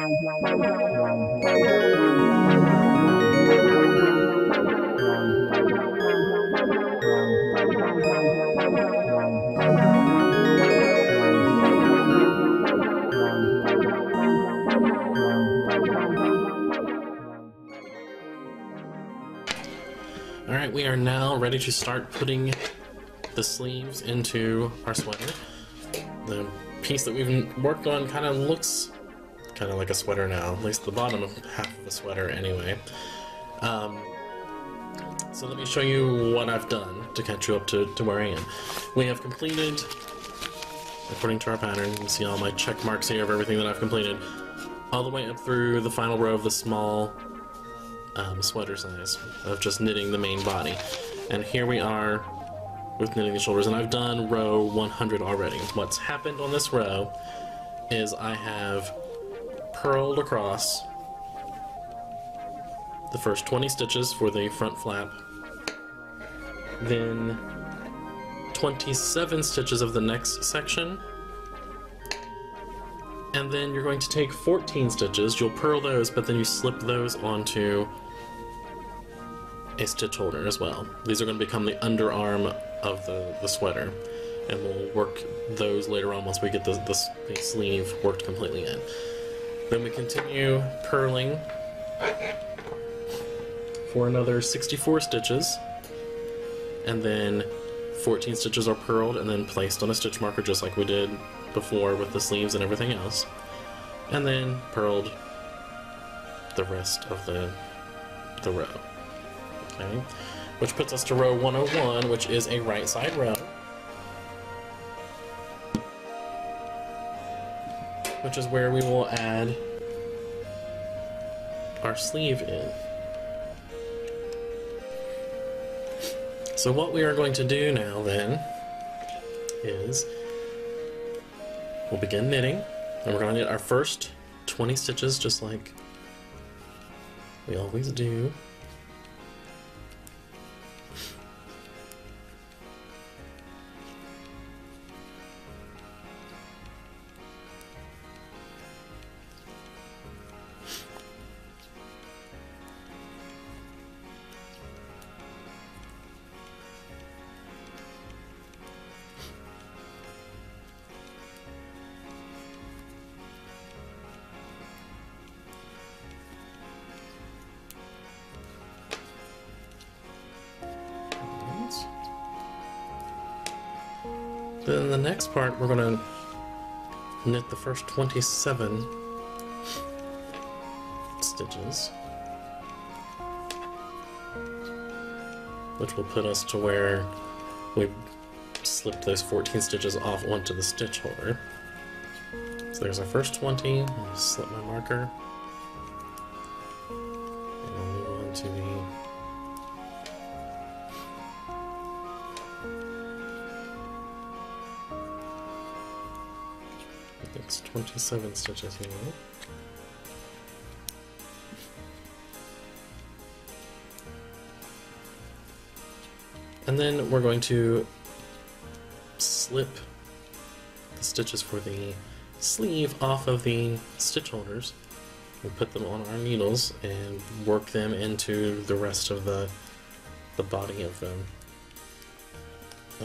Alright, we are now ready to start putting the sleeves into our sweater. The piece that we've worked on kind of looks kind of like a sweater now, at least the bottom half of the sweater anyway. So let me show you what I've done to catch you up to where I am. We have completed, according to our pattern, you can see all my check marks here of everything that I've completed, all the way up through the final row of the small sweater size of just knitting the main body. And here we are with knitting the shoulders, and I've done row 100 already. What's happened on this row is I have purled across the first 20 stitches for the front flap, then 27 stitches of the next section, and then you're going to take 14 stitches, you'll purl those, but then you slip those onto a stitch holder as well. These are going to become the underarm of the sweater, and we'll work those later on once we get the sleeve worked completely in. Then we continue purling for another 64 stitches, and then 14 stitches are purled and then placed on a stitch marker just like we did before with the sleeves and everything else, and then purled the rest of the row. Okay, which puts us to row 101, which is a right side row, which is where we will add our sleeve in. So what we are going to do now then is we'll begin knitting, and we're going to knit our first 20 stitches just like we always do. Then in the next part, we're going to knit the first 27 stitches, which will put us to where we slipped those 14 stitches off onto the stitch holder. So there's our first 20. I'll slip my marker, and I'll move on to the next 27 stitches here. And then we're going to slip the stitches for the sleeve off of the stitch holders. We'll put them on our needles and work them into the rest of the body of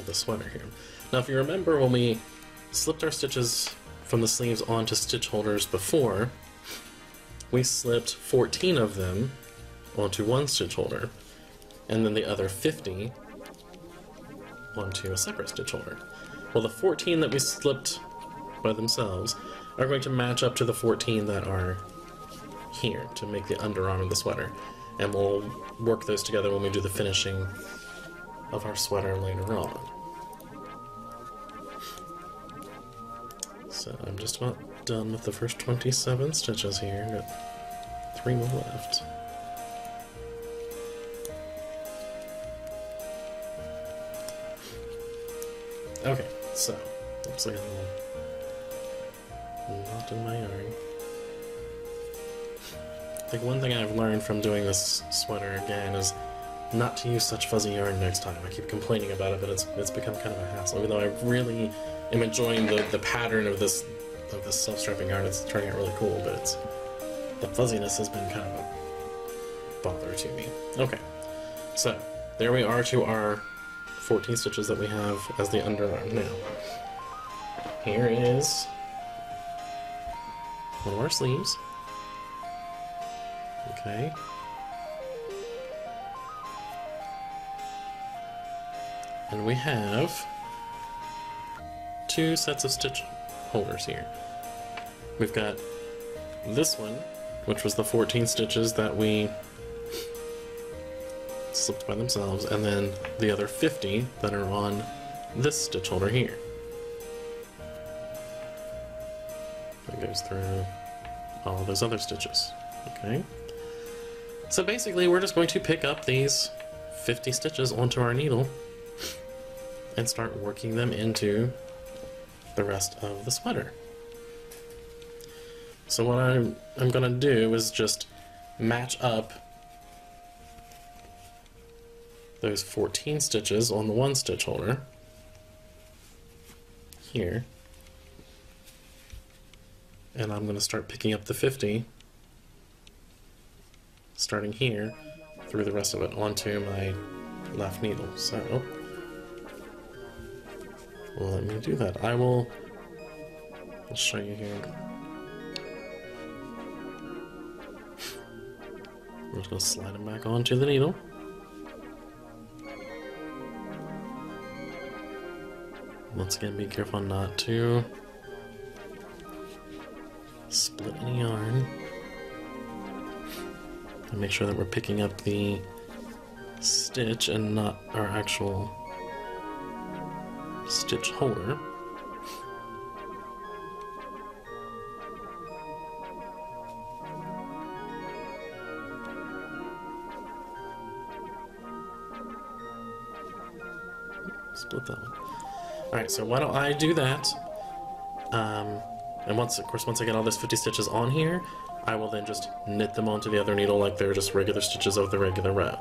the sweater here. Now if you remember, when we slipped our stitches from the sleeves onto stitch holders before, we slipped 14 of them onto one stitch holder, and then the other 50 onto a separate stitch holder. Well, the 14 that we slipped by themselves are going to match up to the 14 that are here to make the underarm of the sweater, and we'll work those together when we do the finishing of our sweater later on. So I'm just about done with the first 27 stitches here. Got 3 more left. Okay, so looks like a little knot in my yarn. I think one thing I've learned from doing this sweater again is not to use such fuzzy yarn next time. I keep complaining about it, but it's become kind of a hassle. Even though I really am enjoying the pattern of this self-strapping yarn, it's turning out really cool, but The fuzziness has been kind of a bother to me. Okay, so there we are to our 14 stitches that we have as the underarm. Now, here is one of our sleeves. Okay. And we have 2 sets of stitch holders here. We've got this one, which was the 14 stitches that we slipped by themselves, and then the other 50 that are on this stitch holder here. That goes through all of those other stitches. Okay. So basically we're just going to pick up these 50 stitches onto our needle and start working them into the rest of the sweater. So what I'm gonna do is just match up those 14 stitches on the one stitch holder here, and I'm gonna start picking up the 50 starting here through the rest of it onto my left needle. So let me do that. I'll show you here. I'm just going to slide them back onto the needle. Once again, be careful not to split any yarn. And make sure that we're picking up the stitch and not our actual stitch holder. Split that one. Alright, so why don't I do that? And once I get all those 50 stitches on here, I will then just knit them onto the other needle like they're just regular stitches of the regular row.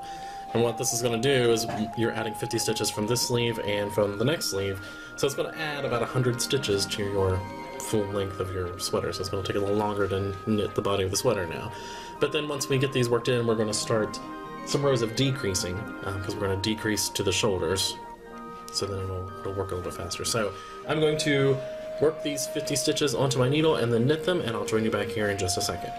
And what this is going to do is you're adding 50 stitches from this sleeve and from the next sleeve, so it's going to add about 100 stitches to your full length of your sweater, so it's going to take a little longer to knit the body of the sweater now. But then once we get these worked in, we're going to start some rows of decreasing, because we're going to decrease to the shoulders, so then it'll work a little bit faster. So I'm going to work these 50 stitches onto my needle and then knit them, and I'll join you back here in just a second.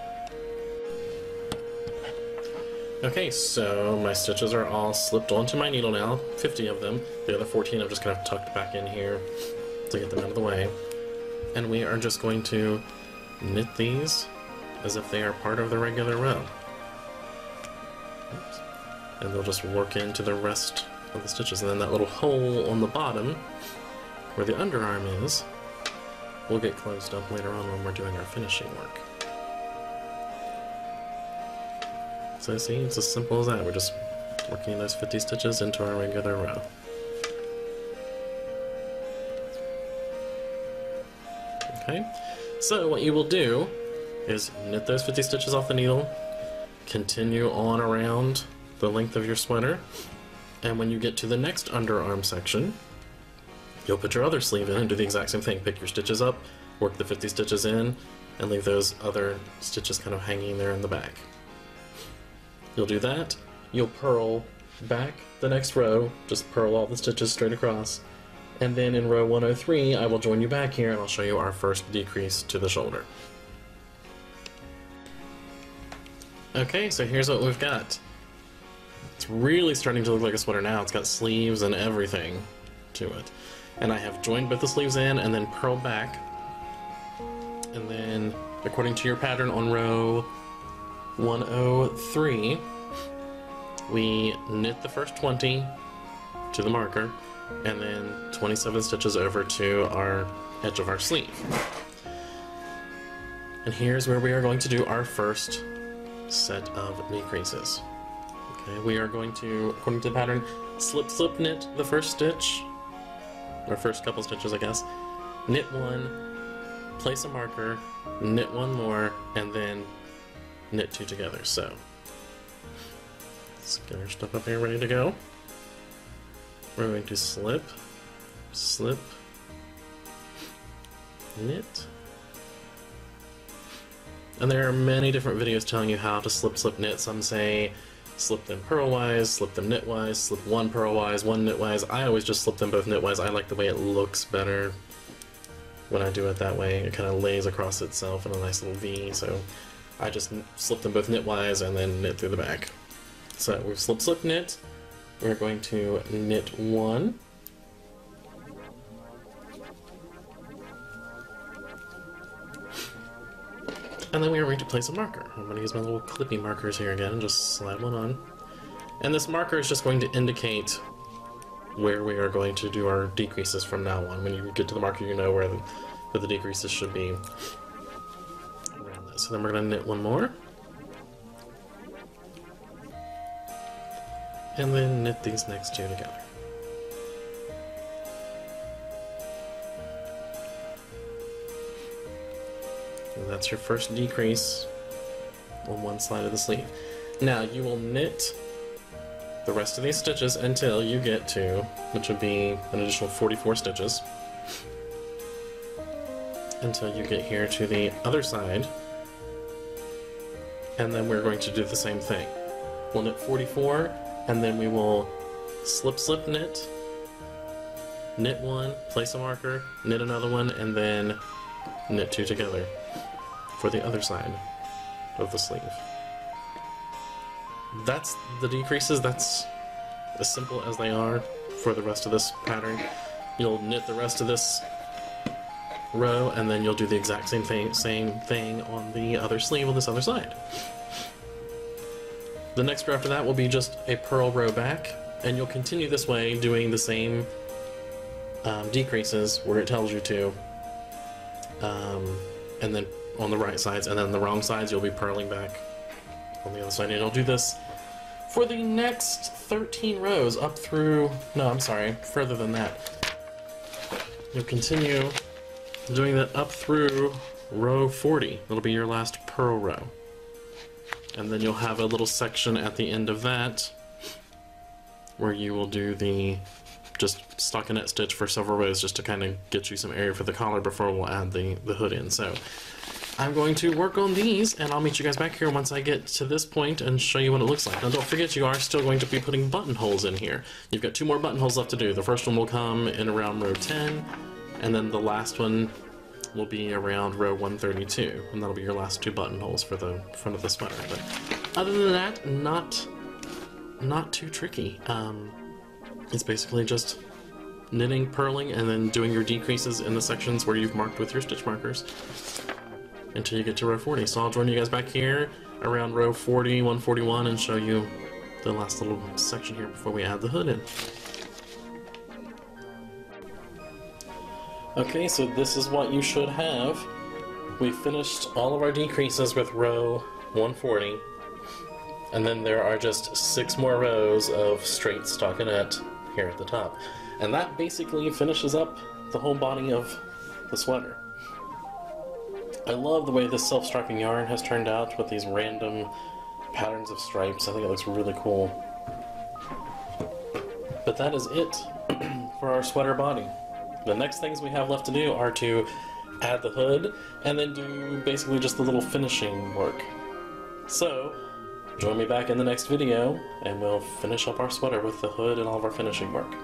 Okay, so my stitches are all slipped onto my needle now, 50 of them. The other 14 I've just kind of tucked back in here to get them out of the way. And we are just going to knit these as if they are part of the regular row. Oops. And they'll just work into the rest of the stitches. And then that little hole on the bottom, where the underarm is, will get closed up later on when we're doing our finishing work. So see, it's as simple as that. We're just working those 50 stitches into our regular row. Okay, so what you will do is knit those 50 stitches off the needle, continue on around the length of your sweater, and when you get to the next underarm section, you'll put your other sleeve in and do the exact same thing. Pick your stitches up, work the 50 stitches in, and leave those other stitches kind of hanging there in the back. You'll do that, you'll purl back the next row, just purl all the stitches straight across, and then in row 103 I will join you back here and I'll show you our first decrease to the shoulder. Okay, so here's what we've got. It's really starting to look like a sweater now. It's got sleeves and everything to it. And I have joined both the sleeves in and then purled back. And then, according to your pattern on row 103, we knit the first 20 to the marker, and then 27 stitches over to our edge of our sleeve. And here's where we are going to do our first set of decreases. Okay, we are going to, according to the pattern, slip, slip, knit the first stitch, or first couple stitches, I guess, knit one, place a marker, knit one more, and then knit two together. So let's get our stuff up here ready to go. We're going to slip, slip, knit, And there are many different videos telling you how to slip knit. Some say slip them purlwise, slip them knitwise, slip one purlwise, one knitwise. I always just slip them both knitwise. I like the way it looks better when I do it that way. It kind of lays across itself in a nice little V, so I just slip them both knitwise and then knit through the back. So we've slip, knit. We're going to knit one. And then we are going to place a marker. I'm going to use my little clippy markers here again and just slide one on. And this marker is just going to indicate where we are going to do our decreases from now on. When you get to the marker, you know where the decreases should be around this. So then we're going to knit one more. And then knit these next two together. And that's your first decrease on one side of the sleeve. Now you will knit the rest of these stitches until you get to, which would be an additional 44 stitches, until you get here to the other side, and then we're going to do the same thing. We'll knit 44, and then we will slip knit, knit one, place a marker, knit another one, and then knit two together for the other side of the sleeve. That's the decreases. That's as simple as they are for the rest of this pattern. You'll knit the rest of this row, and then you'll do the exact same thing on the other sleeve on this other side. The next row after that will be just a purl row back, and you'll continue this way doing the same decreases where it tells you to, and then on the right sides, and then on the wrong sides you'll be purling back on the other side. And you'll do this for the next 13 rows up through, no, I'm sorry, further than that. You'll continue doing that up through row 40. It'll be your last purl row. And then you'll have a little section at the end of that where you will do the just stockinette stitch for several rows just to kind of get you some area for the collar before we'll add the hood in. So I'm going to work on these, and I'll meet you guys back here once I get to this point and show you what it looks like. Now don't forget, you are still going to be putting buttonholes in here. You've got 2 more buttonholes left to do. The first one will come in around row 10, and then the last one will be around row 132, and that'll be your last 2 buttonholes for the front of the sweater. But other than that, not too tricky. It's basically just knitting, purling, and then doing your decreases in the sections where you've marked with your stitch markers until you get to row 40. So I'll join you guys back here around row 40, 141, and show you the last little section here before we add the hood in. Okay, so this is what you should have. We finished all of our decreases with row 140, and then there are just 6 more rows of straight stockinette here at the top. And that basically finishes up the whole body of the sweater. I love the way this self-striping yarn has turned out with these random patterns of stripes. I think it looks really cool. But that is it for our sweater body. The next things we have left to do are to add the hood and then do basically just the little finishing work. So, join me back in the next video and we'll finish up our sweater with the hood and all of our finishing work.